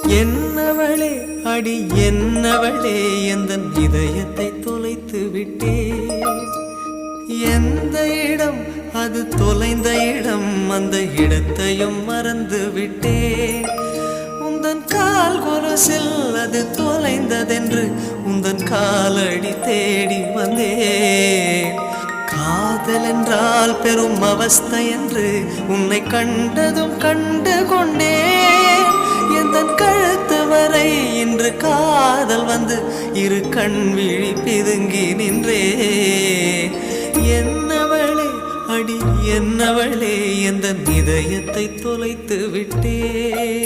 என்னவளே அடி என்னவளே எந்தன் இதயத்தை தொலைத்து விட்டே. எந்த இடம் அது தொலைந்த இடம், அந்த இடத்தையும் மறந்து விட்டேன். உந்தன் கால் கொலுசில் அது தொலைந்ததென்று உந்தன் காலடி தேடி வந்தேன். காதல் என்றால் பெரும் அவஸ்தை என்று உன்னை கண்டதும் கண்டு கொண்டேன். எந்தன் கழுத்து வரை இன்று காதல் வந்து இரு கண் விழி பிதுங்கி நின்றேன். என்னவளே அடி என்னவளே எந்தன் இதயத்தை தொலைத்து விட்டே.